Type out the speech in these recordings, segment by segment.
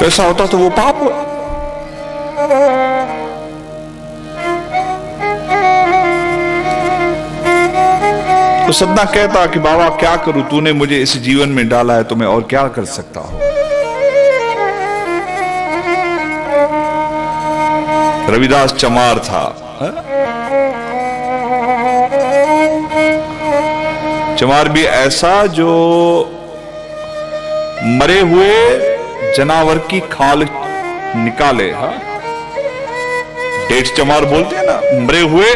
तो ऐसा होता तो वो पाप हो। तो सदना कहता कि बाबा क्या करूं, तूने मुझे इस जीवन में डाला है तो मैं और क्या कर सकता हूं। रविदास चमार था। चमार भी ऐसा जो मरे हुए जानवर की खाल निकाले। डेट चमार बोलते हैं ना, मरे हुए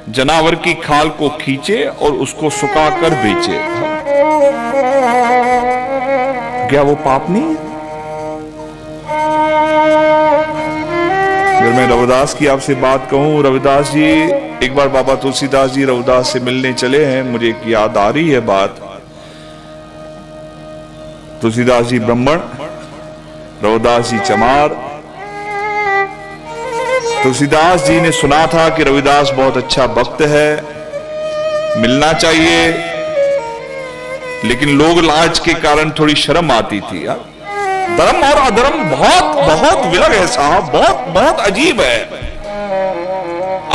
जानवर की खाल को खींचे और उसको सुखाकर बेचे। क्या वो पाप नहीं? अगर मैं रविदास की आपसे बात कहूं, रविदास जी एक बार बाबा तुलसीदास जी रविदास से मिलने चले हैं, मुझे एक याद आ रही है बात। तुलसीदास जी ब्राह्मण, रविदास जी चमार। तुलसीदास जी ने सुना था कि रविदास बहुत अच्छा भक्त है, मिलना चाहिए, लेकिन लोग लाज के कारण थोड़ी शर्म आती थी। धर्म और अधर्म बहुत बहुत विलग है साहब, बहुत बहुत अजीब है।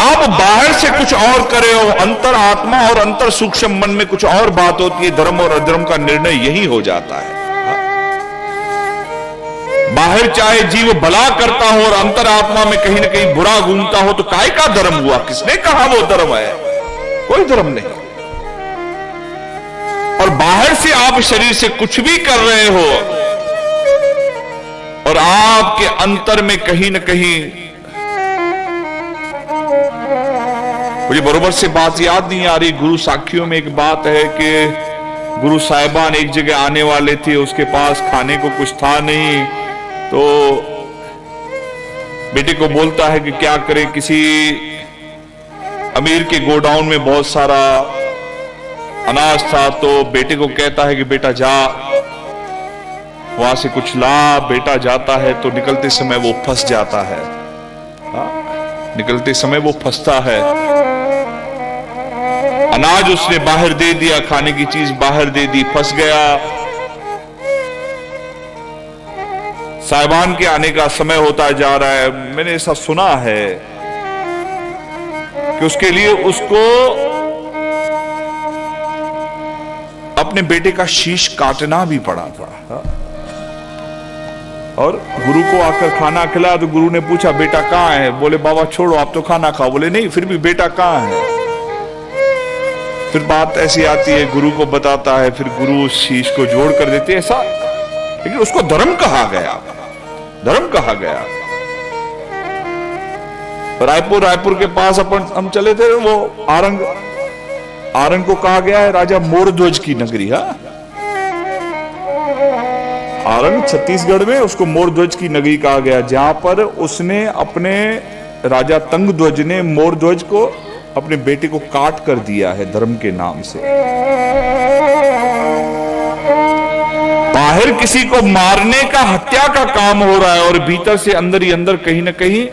आप बाहर से कुछ और करे हो, अंतर आत्मा और अंतर सूक्ष्म मन में कुछ और बात होती है। धर्म और अधर्म का निर्णय यही हो जाता है। बाहर चाहे जीव भला करता हो और अंतर आत्मा में कहीं ना कहीं बुरा घूमता हो, तो काय का धर्म हुआ? किसने कहा वो धर्म है? कोई धर्म नहीं। और बाहर से आप शरीर से कुछ भी कर रहे हो और आपके अंतर में कहीं ना कहीं, मुझे बरोबर से बात याद नहीं आ रही, गुरु साखियों में एक बात है कि गुरु साहिबान एक जगह आने वाले थे, उसके पास खाने को कुछ था नहीं, तो बेटे को बोलता है कि क्या करे। किसी अमीर के गोडाउन में बहुत सारा अनाज था, तो बेटे को कहता है कि बेटा जा वहां से कुछ ला। बेटा जाता है तो निकलते समय वो फंस जाता है। निकलते समय वो फंसता है। अनाज उसने बाहर दे दिया, खाने की चीज बाहर दे दी, फंस गया। साहिबान के आने का समय होता जा रहा है। मैंने ऐसा सुना है कि उसके लिए उसको अपने बेटे का शीश काटना भी पड़ा था। और गुरु को आकर खाना खिलाया तो गुरु ने पूछा बेटा कहां है? बोले बाबा छोड़ो, आप तो खाना खाओ। बोले नहीं, फिर भी बेटा कहां है? फिर बात ऐसी आती है, गुरु को बताता है, फिर गुरु शीश को जोड़ कर देते ऐसा। लेकिन उसको धर्म कहा गया, धर्म कहा गया। रायपुर के पास अपन हम चले थे, वो आरंग को कहा गया है राजा मोरध्वज की नगरी। आरंग छत्तीसगढ़ में, उसको मोरध्वज की नगरी कहा गया, जहां पर उसने अपने राजा तंगध्वज ने मोरध्वज को, अपने बेटे को काट कर दिया है धर्म के नाम से। बाहर किसी को मारने का, हत्या का काम हो रहा है और भीतर से अंदर ही अंदर कहीं ना कहीं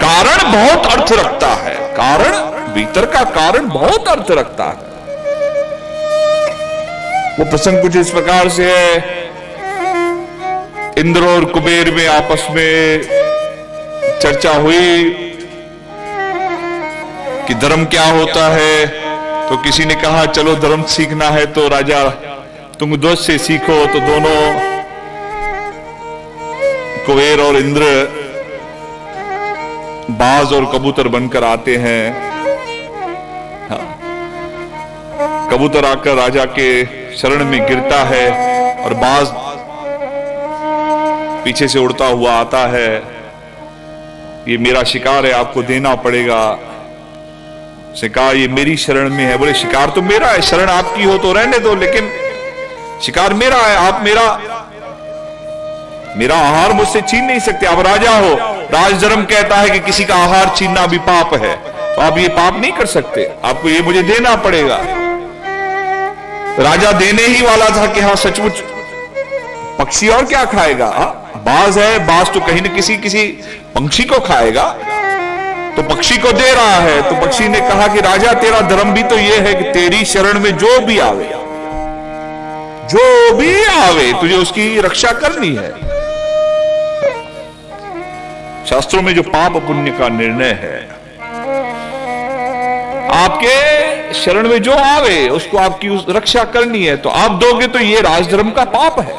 कारण बहुत अर्थ रखता है। कारण, भीतर का कारण बहुत अर्थ रखता है। वो प्रसंग कुछ इस प्रकार से है, इंद्र और कुबेर में आपस में चर्चा हुई कि धर्म क्या होता है। तो किसी ने कहा चलो धर्म सीखना है तो राजा तुंगध्वज से सीखो। तो दोनों कुबेर और इंद्र बाज और कबूतर बनकर आते हैं। कबूतर आकर राजा के शरण में गिरता है और बाज पीछे से उड़ता हुआ आता है। ये मेरा शिकार है, आपको देना पड़ेगा। उसने कहा ये मेरी शरण में है। बोले शिकार तो मेरा है, शरण आपकी हो तो रहने दो, लेकिन शिकार मेरा है, आप मेरा आहार मुझसे छीन नहीं सकते। आप राजा हो, राजधर्म कहता है कि किसी का आहार छीनना भी पाप है, तो आप ये पाप नहीं कर सकते, आपको ये मुझे देना पड़ेगा। राजा देने ही वाला था कि हाँ सचमुच पक्षी और क्या खाएगा, बाज है, बाज तो कहीं न किसी पंक्षी को खाएगा, तो पक्षी को दे रहा है। तो पक्षी ने कहा कि राजा तेरा धर्म भी तो ये है कि तेरी शरण में जो भी आवे, जो भी आवे तुझे उसकी रक्षा करनी है। शास्त्रों में जो पाप पुण्य का निर्णय है, आपके शरण में जो आवे उसको आपकी उस रक्षा करनी है, तो आप दोगे तो ये राजधर्म का पाप है।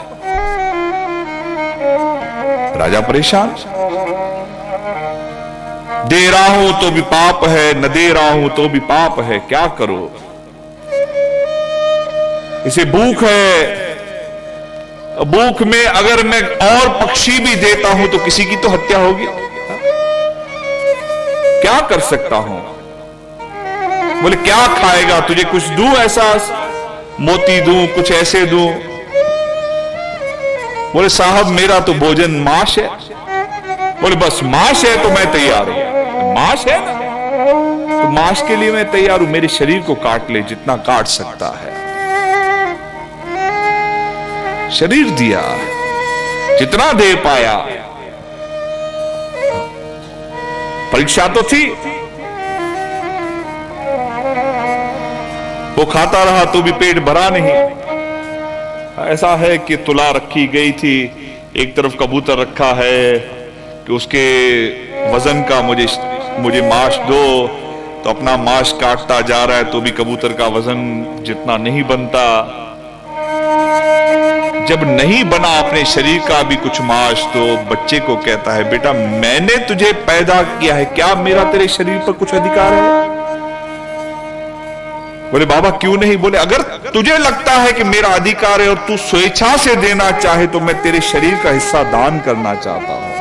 राजा परेशान, दे रहा हूं तो भी पाप है, न दे रहा हूं तो भी पाप है, क्या करो। इसे भूख है, भूख में अगर मैं और पक्षी भी देता हूं तो किसी की तो हत्या होगी, क्या कर सकता हूं। बोले क्या खाएगा, तुझे कुछ दूं ऐसा, मोती दूं, कुछ ऐसे दूं। बोले साहब मेरा तो भोजन मांस है। बोले बस मांस है तो मैं तैयार हूं। मांस है ना, तो मांस के लिए मैं तैयार हूं, मेरे शरीर को काट ले जितना काट सकता है। शरीर दिया जितना दे पाया। परीक्षा तो थी, वो खाता रहा तो भी पेट भरा नहीं। ऐसा है कि तुला रखी गई थी, एक तरफ कबूतर रखा है कि उसके वजन का मुझे मांस दो, तो अपना मांस काटता जा रहा है तो भी कबूतर का वजन जितना नहीं बनता। जब नहीं बना अपने शरीर का भी कुछ मांस, तो बच्चे को कहता है बेटा मैंने तुझे पैदा किया है, क्या मेरा तेरे शरीर पर कुछ अधिकार है। बोले बाबा क्यों नहीं। बोले अगर तुझे लगता है कि मेरा अधिकार है और तू स्वेच्छा से देना चाहे तो मैं तेरे शरीर का हिस्सा दान करना चाहता हूं।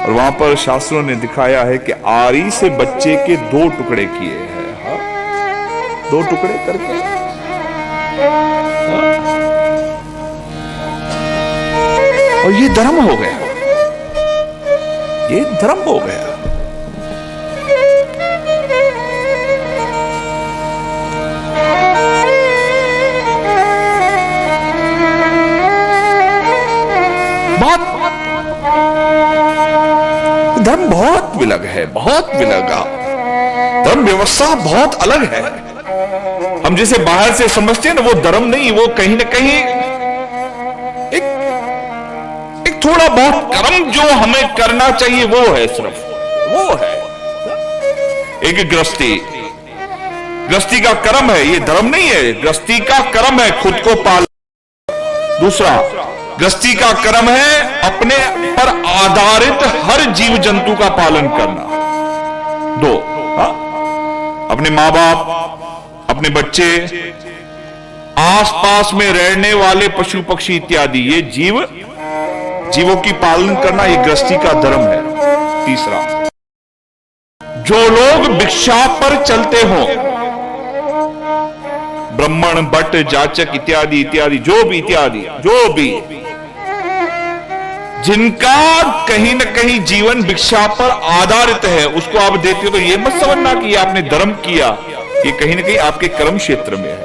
और वहां पर शास्त्रों ने दिखाया है कि आरी से बच्चे के 2 टुकड़े किए हैं। हाँ? 2 टुकड़े करके और ये धर्म हो गया, ये धर्म हो गया। धर्म बहुत विलग है, बहुत विलगा। धर्म व्यवस्था बहुत अलग है। हम जिसे बाहर से समझते हैं ना, वो धर्म नहीं, वो कहीं ना कहीं एक थोड़ा बहुत कर्म जो हमें करना चाहिए वो है, सिर्फ वो है। एक गृहस्थी का कर्म है, ये धर्म नहीं है। गृहस्थी का कर्म है खुद को पाल। दूसरा, गृहस्थी का कर्म है अपने पर आधारित हर जीव जंतु का पालन करना। 2, अपने मां बाप, अपने बच्चे, आसपास में रहने वाले पशु पक्षी इत्यादि, ये जीवों की पालन करना, ये गृहस्थी का धर्म है। तीसरा, जो लोग भिक्षा पर चलते हों, ब्राह्मण, भट्ट, जाचक इत्यादि इत्यादि, जो भी जिनका कहीं न कहीं जीवन भिक्षा पर आधारित है, उसको आप देते हो तो ये मत समझना कि ये आपने धर्म किया, ये कहीं न कहीं आपके कर्म क्षेत्र में है।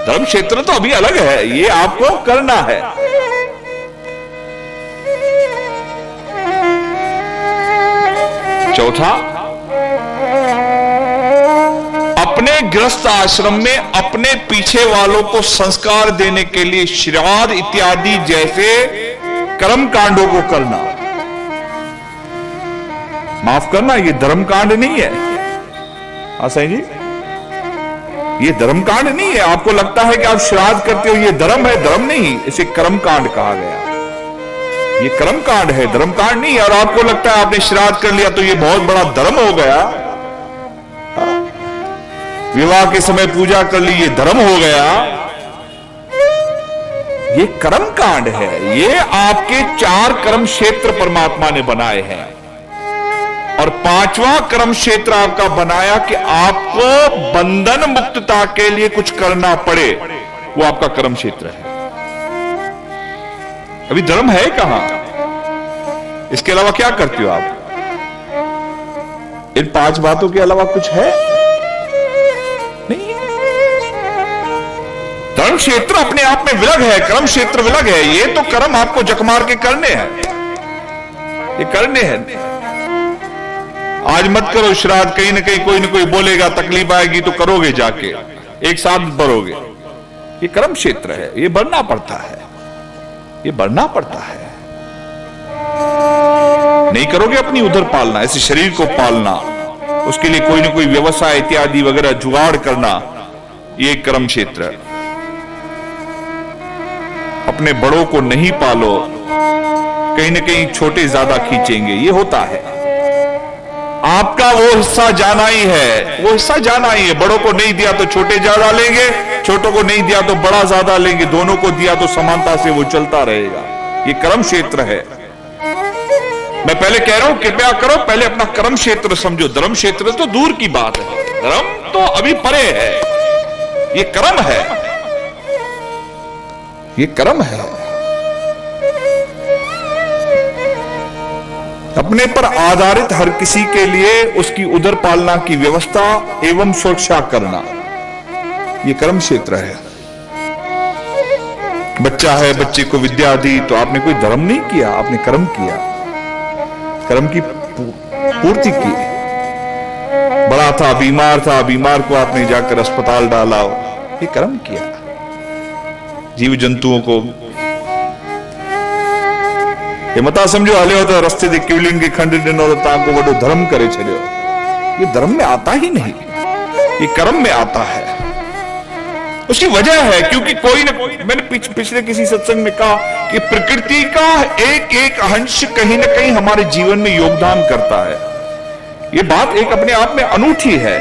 धर्म क्षेत्र तो अभी अलग है, ये आपको करना है। चौथा, अपने गृहस्थ आश्रम में अपने पीछे वालों को संस्कार देने के लिए श्राद्ध इत्यादि जैसे कर्म कांडों को करना। माफ करना, ये धर्म कांड नहीं है। हाँ साईं जी, ये धर्म कांड नहीं है। आपको लगता है कि आप श्राद्ध करते हो ये धर्म है, धर्म नहीं, इसे कर्म कांड कहा गया। ये कर्म कांड है, धर्म कांड नहीं है। और आपको लगता है आपने श्राद्ध कर लिया तो ये बहुत बड़ा धर्म हो गया। विवाह के समय पूजा कर ली, ये धर्म हो गया। ये कर्म कांड है। ये आपके 4 कर्म क्षेत्र परमात्मा ने बनाए हैं, और 5वां कर्म क्षेत्र आपका बनाया कि आपको बंधन मुक्तता के लिए कुछ करना पड़े, वो आपका कर्म क्षेत्र है। अभी धर्म है कहां? इसके अलावा क्या करते हो आप? इन 5 बातों के अलावा कुछ है नहीं। धर्म क्षेत्र अपने आप में विलग है, कर्म क्षेत्र विलग है। ये तो कर्म आपको जक मार के करने हैं, ये करने हैं। आज मत करो श्राद्ध, कहीं ना कहीं कोई ना कोई बोलेगा, तकलीफ आएगी तो करोगे, जाके एक साथ भरोगे। ये कर्म क्षेत्र है, ये बढ़ना पड़ता है, ये बढ़ना पड़ता है। नहीं करोगे अपनी उधर पालना, ऐसे शरीर को पालना, उसके लिए कोई ना कोई व्यवसाय इत्यादि वगैरह जुगाड़ करना, ये कर्म क्षेत्र है। अपने बड़ों को नहीं पालो, कहीं ना कहीं छोटे ज्यादा खींचेंगे, ये होता है। आपका वो हिस्सा जाना ही है, वो हिस्सा जाना ही है। बड़ों को नहीं दिया तो छोटे ज्यादा लेंगे, छोटों को नहीं दिया तो बड़ा ज्यादा लेंगे, दोनों को दिया तो समानता से वो चलता रहेगा। ये कर्म क्षेत्र है। मैं पहले कह रहा हूं कृपया करो, पहले अपना कर्म क्षेत्र समझो। धर्म क्षेत्र तो दूर की बात है, धर्म तो अभी परे है। ये कर्म है, ये कर्म है। अपने पर आधारित हर किसी के लिए उसकी उदर पालना की व्यवस्था एवं सुरक्षा करना, ये कर्म क्षेत्र है। बच्चा है, बच्चे को विद्या दी तो आपने कोई धर्म नहीं किया, आपने कर्म किया, कर्म की पूर्ति की। बड़ा था, बीमार था, बीमार को आपने जाकर अस्पताल डाला, ये कर्म किया। जीव जंतुओं को ये मता समझो हले होता रस्ते दे किवलिंग के खंड दिनों को बड़ो धर्म करे चले, ये धर्म में आता ही नहीं, ये कर्म में आता है। उसकी वजह है क्योंकि कोई ना कोई, मैंने पिछले किसी सत्संग में कहा कि प्रकृति का एक एक अंश कहीं ना कहीं हमारे जीवन में योगदान करता है। ये बात एक अपने आप में अनूठी है।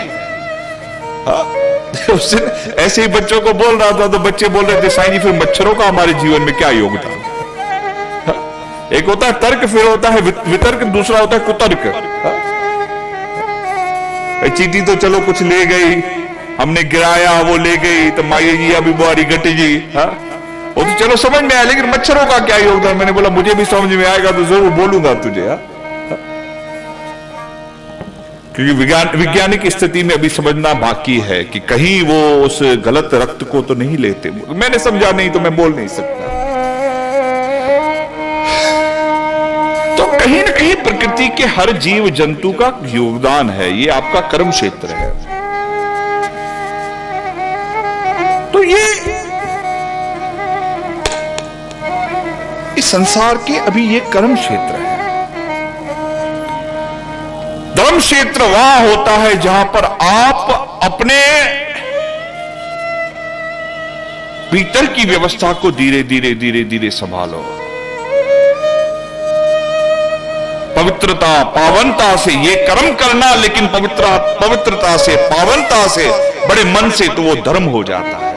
उस दिन ऐसे ही बच्चों को बोल रहा था तो बच्चे बोल रहे थे साईं जी फिर मच्छरों का हमारे जीवन में क्या योगदान। एक होता है तर्क, फिर होता है वितर्क, दूसरा होता है कुतर्क। चीटी तो चलो कुछ ले गई, हमने गिराया वो ले गई, तो माई जी अभी बुआरी गटी जी, वो तो चलो समझ में आया, लेकिन मच्छरों का क्या योगदान। मैंने बोला मुझे भी समझ में आएगा तो जरूर बोलूंगा तुझे, क्योंकि वैज्ञानिक स्थिति में अभी समझना बाकी है कि कहीं वो उस गलत रक्त को तो नहीं लेते। मैंने समझा नहीं तो मैं बोल नहीं सकता। तो कहीं ना कहीं प्रकृति के हर जीव जंतु का योगदान है, ये आपका कर्म क्षेत्र है। तो ये इस संसार के अभी ये कर्म क्षेत्र है। धर्म क्षेत्र वहां होता है जहां पर आप अपने भीतर की व्यवस्था को धीरे धीरे धीरे धीरे संभालो। पवित्रता पावनता से ये कर्म करना, लेकिन पवित्रता से पावनता से बड़े मन से तो वो धर्म हो जाता है।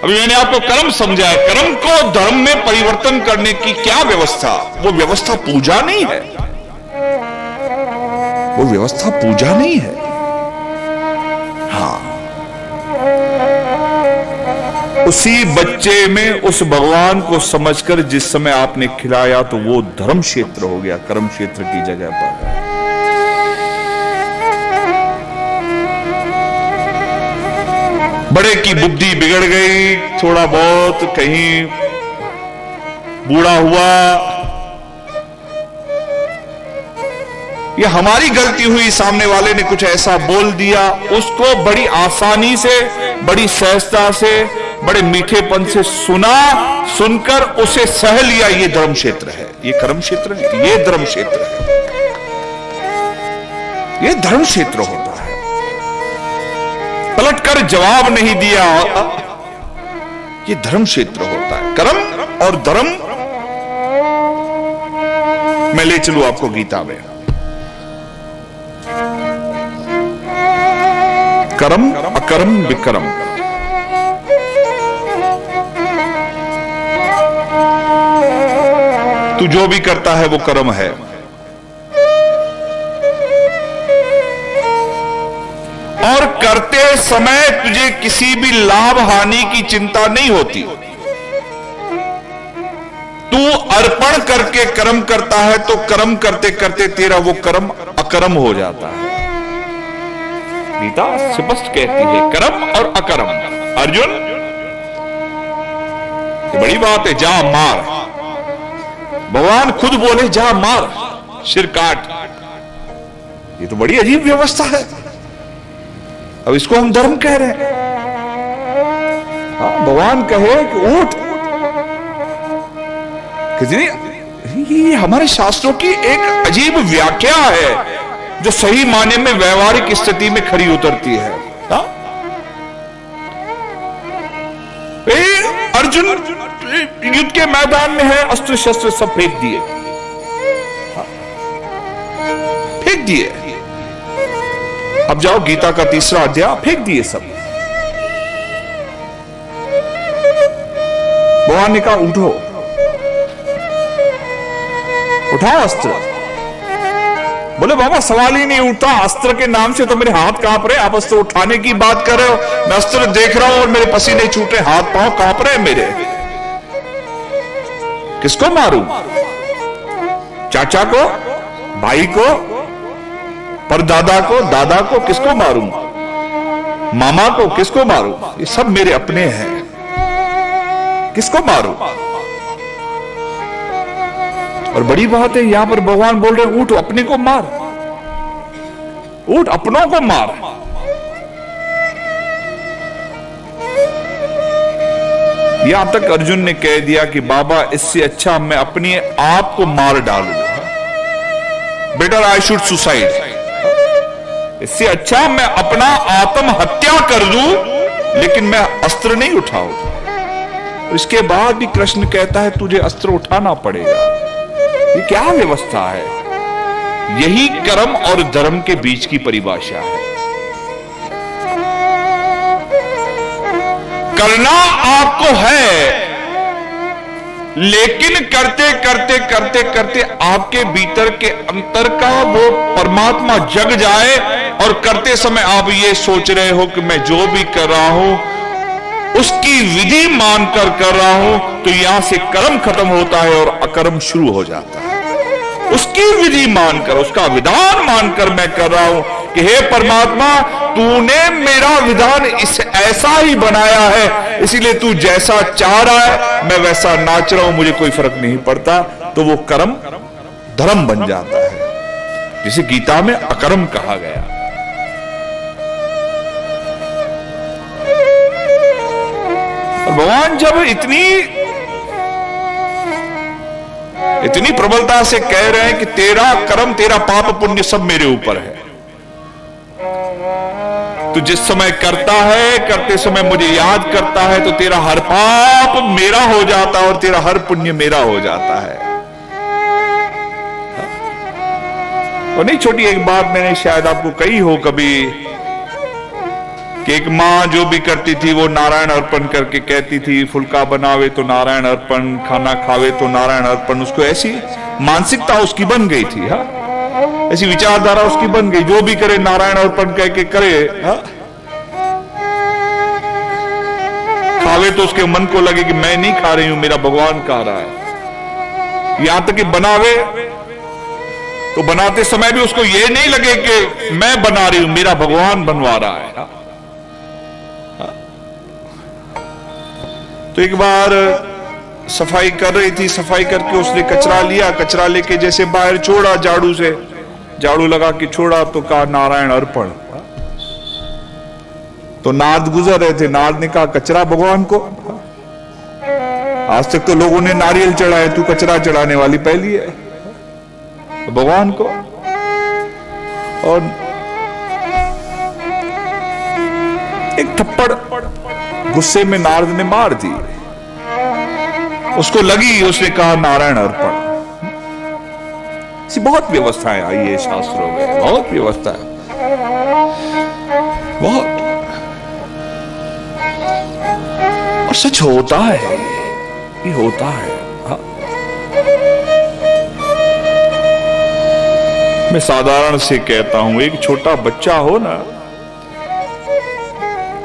अभी मैंने आपको कर्म समझाया, कर्म को धर्म में परिवर्तन करने की क्या व्यवस्था, वो व्यवस्था पूजा नहीं है, वो व्यवस्था पूजा नहीं है। हाँ, उसी बच्चे में उस भगवान को समझकर जिस समय आपने खिलाया तो वो धर्म क्षेत्र हो गया, कर्म क्षेत्र की जगह पर। बड़े की बुद्धि बिगड़ गई, थोड़ा बहुत कहीं बूढ़ा हुआ, ये हमारी गलती हुई, सामने वाले ने कुछ ऐसा बोल दिया, उसको बड़ी आसानी से, बड़ी सहजता से, बड़े मीठेपन से सुना, सुनकर उसे सह लिया, ये धर्म क्षेत्र है, ये कर्म क्षेत्र है, ये धर्म क्षेत्र है, ये धर्म क्षेत्र होता है। पलटकर जवाब नहीं दिया, ये धर्म क्षेत्र होता है। कर्म और धर्म मैं ले चलूं आपको गीता में। कर्म अकर्म विकर्म, तू जो भी करता है वो कर्म है। और करते समय तुझे किसी भी लाभ हानि की चिंता नहीं होती। तू अर्पण करके कर्म करता है तो कर्म करते करते तेरा वो कर्म अकर्म हो जाता है। गीता स्पष्ट कहती है कर्म और अकर्म। अर्जुन, ये बड़ी बात है, जा मार। भगवान खुद बोले जा मार, सिर काट। ये तो बड़ी अजीब व्यवस्था है। अब इसको हम धर्म कह रहे हैं। भगवान कहे कि उठ, कितनी ये हमारे शास्त्रों की एक अजीब व्याख्या है जो सही माने में व्यवहारिक स्थिति में खरी उतरती है। अर्जुन युद्ध के मैदान में है, अस्त्र शस्त्र सब फेंक दिए, फेंक दिए। अब जाओ गीता का 3रा अध्याय, फेंक दिए सब। भगवान ने कहा उठो, उठाओ अस्त्र। बोले बाबा सवाल ही नहीं उठता, अस्त्र के नाम से तो मेरे हाथ कांप रहे, आप अस्त्र उठाने की बात कर रहे हो, मैं अस्त्र देख रहा हूं और मेरे पसीने छूट रहे, हाथ पांव कांप रहे मेरे। किसको मारूं? चाचा को, भाई को, परदादा को, दादा को, किसको मारूं? मामा को, किसको मारूं? ये सब मेरे अपने हैं, किसको मारूं? और बड़ी बात है यहां पर भगवान बोल रहे उठ, अपने को मार, उठ, अपनों को मार। यहां तक अर्जुन ने कह दिया कि बाबा इससे अच्छा मैं अपने आप को मार डालूं, बेटर आई शुड सुसाइड। इससे अच्छा मैं अपना आत्महत्या कर दूं, लेकिन मैं अस्त्र नहीं उठाऊं। इसके बाद भी कृष्ण कहता है तुझे अस्त्र उठाना पड़ेगा। ये क्या व्यवस्था है? यही कर्म और धर्म के बीच की परिभाषा है। करना आपको है, लेकिन करते करते करते करते आपके भीतर के अंतर का वो परमात्मा जग जाए और करते समय आप ये सोच रहे हो कि मैं जो भी कर रहा हूं उसकी विधि मानकर कर रहा हूं, तो यहां से कर्म खत्म होता है और अकर्म शुरू हो जाता है। उसकी विधि मानकर, उसका विधान मानकर मैं कर रहा हूं कि हे परमात्मा तूने मेरा विधान ऐसा ही बनाया है, इसीलिए तू जैसा चाह रहा है मैं वैसा नाच रहा हूं, मुझे कोई फर्क नहीं पड़ता। तो वो कर्म धर्म बन जाता है, जिसे गीता में अकर्म कहा गया। भगवान जब इतनी प्रबलता से कह रहे हैं कि तेरा कर्म, तेरा पाप पुण्य सब मेरे ऊपर है, तो जिस समय करता है, करते समय मुझे याद करता है, तो तेरा हर पाप मेरा हो जाता है और तेरा हर पुण्य मेरा हो जाता है। और नहीं, छोटी एक बात मैंने शायद आपको कही हो कभी कि एक माँ जो भी करती थी वो नारायण अर्पण करके कहती थी, फुल्का बनावे तो नारायण अर्पण, खाना खावे तो नारायण अर्पण। उसको ऐसी मानसिकता उसकी बन गई थी, ऐसी विचारधारा उसकी बन गई, जो भी करे नारायण अर्पण कह के करे। खावे तो उसके मन को लगे कि मैं नहीं खा रही हूं, मेरा भगवान खा रहा है। यहां तक कि बनावे तो बनाते समय भी उसको ये नहीं लगे कि मैं बना रही हूं, मेरा भगवान बनवा रहा है। तो एक बार सफाई कर रही थी, सफाई करके उसने कचरा लिया, कचरा लेके जैसे बाहर छोड़ा, झाड़ू से झाड़ू लगा के छोड़ा, तो कहा नारायण अर्पण। तो नारद गुजर रहे थे, नारद ने कहा कचरा भगवान को, आज तक तो लोगों ने नारियल चढ़ाए, तू कचरा चढ़ाने वाली पहली है। तो भगवान को, और एक थप्पड़ गुस्से में नारद ने मार दी, उसको लगी, उसने कहा नारायण अर्पण। ऐसी बहुत व्यवस्थाएं आई है शास्त्रों में, बहुत व्यवस्था है, बहुत। और सच होता है, ये होता है। मैं साधारण से कहता हूं, एक छोटा बच्चा हो ना,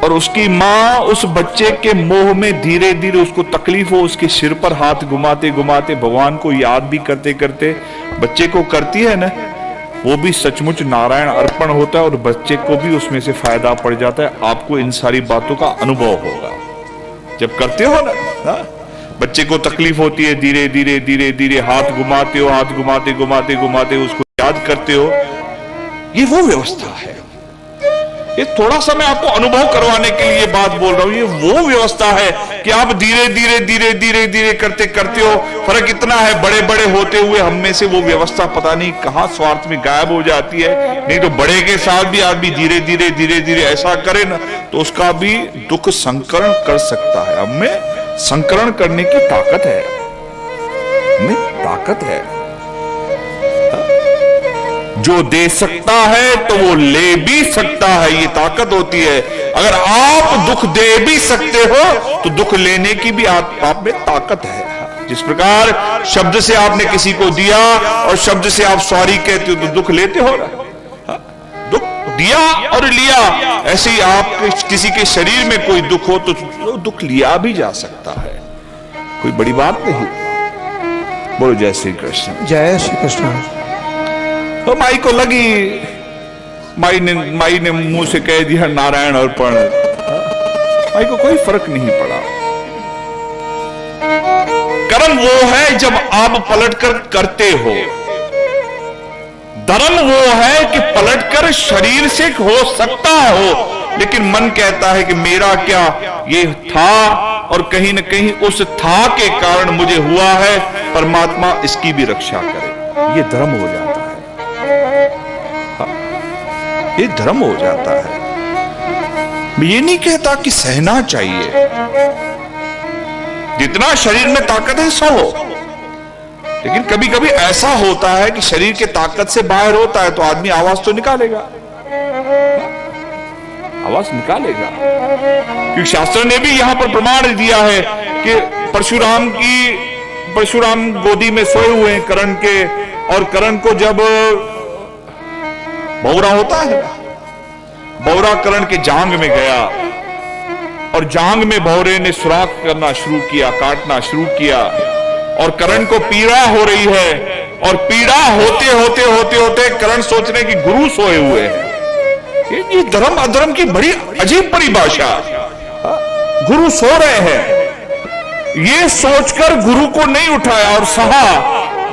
और उसकी मां उस बच्चे के मोह में धीरे धीरे उसको तकलीफ हो, उसके सिर पर हाथ घुमाते घुमाते भगवान को याद भी करते करते बच्चे को करती है ना, वो भी सचमुच नारायण अर्पण होता है और बच्चे को भी उसमें से फायदा पड़ जाता है। आपको इन सारी बातों का अनुभव होगा जब करते हो ना। बच्चे को तकलीफ होती है, धीरे धीरे धीरे धीरे हाथ घुमाते हो, हाथ घुमाते घुमाते घुमाते उसको याद करते हो। ये वो व्यवस्था है। ये थोड़ा सा मैं आपको अनुभव करवाने के लिए बात बोल रहा हूं। ये वो व्यवस्था है कि आप धीरे धीरे धीरे धीरे धीरे करते करते हो। फर्क इतना है, बड़े बड़े होते हुए हम में से वो व्यवस्था पता नहीं कहां स्वार्थ में गायब हो जाती है। नहीं तो बड़े के साथ भी आदमी धीरे धीरे धीरे धीरे ऐसा करे ना तो उसका भी दुख संकरण कर सकता है। हम में संकरण करने की ताकत है, में ताकत है। जो दे सकता है तो वो ले भी सकता है, ये ताकत होती है। अगर आप दुख दे भी सकते हो तो दुख लेने की भी आप में ताकत है। जिस प्रकार शब्द से आपने किसी को दिया और शब्द से आप सॉरी कहते हो तो दुख लेते हो ना, दुख दिया और लिया। ऐसे ही आप किसी के शरीर में कोई दुख हो तो दुख लिया भी जा सकता है, कोई बड़ी बात नहीं। बोलो जय श्री कृष्ण। जय श्री कृष्ण। तो माई को लगी, माई ने मुंह से कह दिया नारायण अर्पण। माई को कोई फर्क नहीं पड़ा। कर्म वो है जब आप पलटकर करते हो, धर्म वो है कि पलटकर शरीर से हो सकता हो, लेकिन मन कहता है कि मेरा क्या, ये था और कहीं न कहीं उस था के कारण मुझे हुआ है, परमात्मा इसकी भी रक्षा करे। ये धर्म हो जाता है, ये धर्म हो जाता है। मैं ये नहीं कहता कि सहना चाहिए, जितना शरीर में ताकत है सो हो, लेकिन कभी कभी ऐसा होता है कि शरीर के ताकत से बाहर होता है तो आदमी आवाज तो निकालेगा, आवाज निकालेगा। क्योंकि शास्त्र ने भी यहां पर प्रमाण दिया है कि परशुराम गोदी में सोए हुए हैं कर्ण के, और कर्ण को जब बौरा होता है, बौरा कर्ण के जांग में गया और जांग में बौरे ने सुराख करना शुरू किया, काटना शुरू किया, और कर्ण को पीड़ा हो रही है, और पीड़ा होते होते होते होते कर्ण सोच रहे कि गुरु सोए हुए हैं। ये धर्म अधर्म की बड़ी अजीब परिभाषा। गुरु सो रहे हैं, ये सोचकर गुरु को नहीं उठाया और सहा।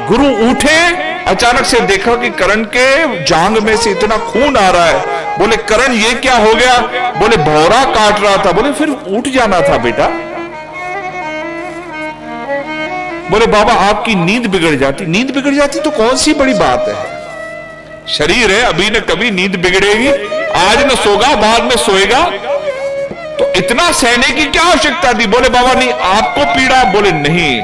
गुरु उठे, अचानक से देखा कि कर्ण के जांग में से इतना खून आ रहा है। बोले कर्ण ये क्या हो गया? बोले भौरा काट रहा था। बोले फिर उठ जाना था बेटा। बोले बाबा आपकी नींद बिगड़ जाती। नींद बिगड़ जाती तो कौन सी बड़ी बात है, शरीर है, अभी न कभी नींद बिगड़ेगी, आज न सोगा बाद में सोएगा, तो इतना सहने की क्या आवश्यकता थी? बोले बाबा नहीं आपको पीड़ा। बोले नहीं,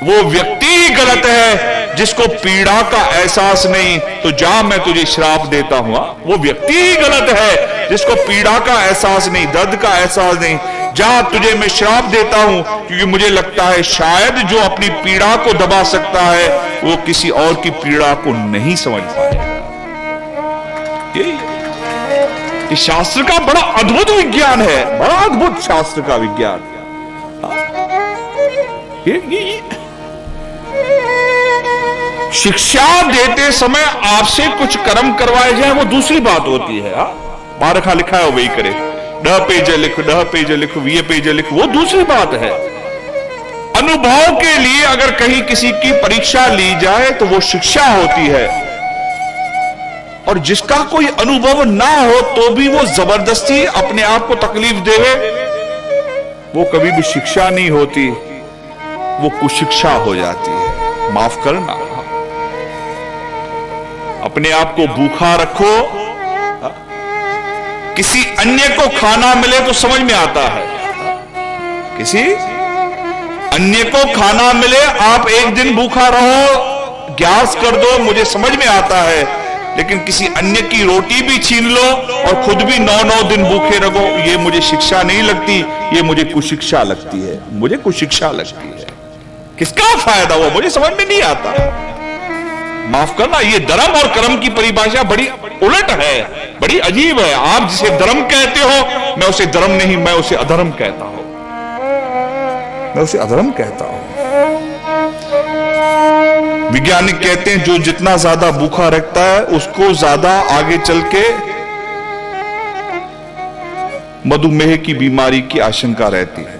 वो व्यक्ति ही गलत है जिसको पीड़ा का एहसास नहीं, तो जा मैं तुझे श्राप देता हूं। वो व्यक्ति ही गलत है जिसको पीड़ा का एहसास नहीं, दर्द का एहसास नहीं, जा तुझे मैं श्राप देता हूं, क्योंकि मुझे लगता है शायद जो अपनी पीड़ा को दबा सकता है वो किसी और की पीड़ा को नहीं समझ पाएगा। ये शास्त्र का बड़ा अद्भुत विज्ञान है, बड़ा अद्भुत शास्त्र का विज्ञान। ये शिक्षा देते समय आपसे कुछ कर्म करवाए जाए वो दूसरी बात होती है। बाहर रखा लिखा है वही करे, 10 पेज लिख, 10 पेज लिख, 20 पेज लिख, वो दूसरी बात है। अनुभव के लिए अगर कहीं किसी की परीक्षा ली जाए तो वो शिक्षा होती है, और जिसका कोई अनुभव ना हो तो भी वो जबरदस्ती अपने आप को तकलीफ देवे, वो कभी भी शिक्षा नहीं होती, वो कुशिक्षा हो जाती है। माफ करना, अपने आप को भूखा रखो, किसी अन्य को खाना मिले तो समझ में आता है, किसी अन्य को खाना मिले, आप एक दिन भूखा रहो, ग्यास कर दो, मुझे समझ में आता है, लेकिन किसी अन्य की रोटी भी छीन लो और खुद भी 9-9 दिन भूखे रहो, ये मुझे शिक्षा नहीं लगती, ये मुझे कुशिक्षा लगती है, मुझे कुशिक्षा लगती है। किसका फायदा हुआ मुझे समझ में नहीं आता। माफ करना, ये धर्म और कर्म की परिभाषा बड़ी उलट है, बड़ी अजीब है। आप जिसे धर्म कहते हो, मैं उसे धर्म नहीं, मैं उसे अधर्म कहता हूं, मैं उसे अधर्म कहता हूं। वैज्ञानिक कहते हैं जो जितना ज्यादा भूखा रखता है उसको ज्यादा आगे चल के मधुमेह की बीमारी की आशंका रहती है।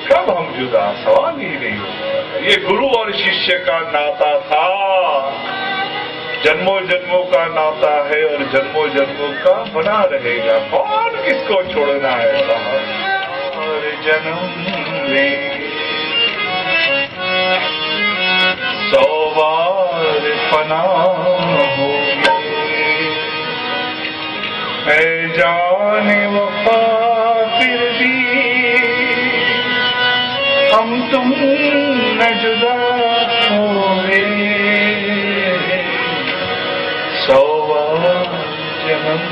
कब हम जुदा, सवाल ही नहीं होगा। ये गुरु और शिष्य का नाता था, जन्मों जन्मों का नाता है और जन्मों जन्मों का बना रहेगा। कौन किसको छोड़ना है साहब। और जन्म ले 100 बार फना होंगे, ऐ जाने वफा फिर भी हम तुम न जुदा होंगे। 100 जन्म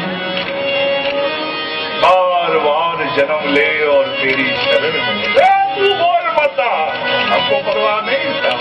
बार बार जन्म ले और तेरी शरण में तू बोल बता, हमको परवाह नहीं था।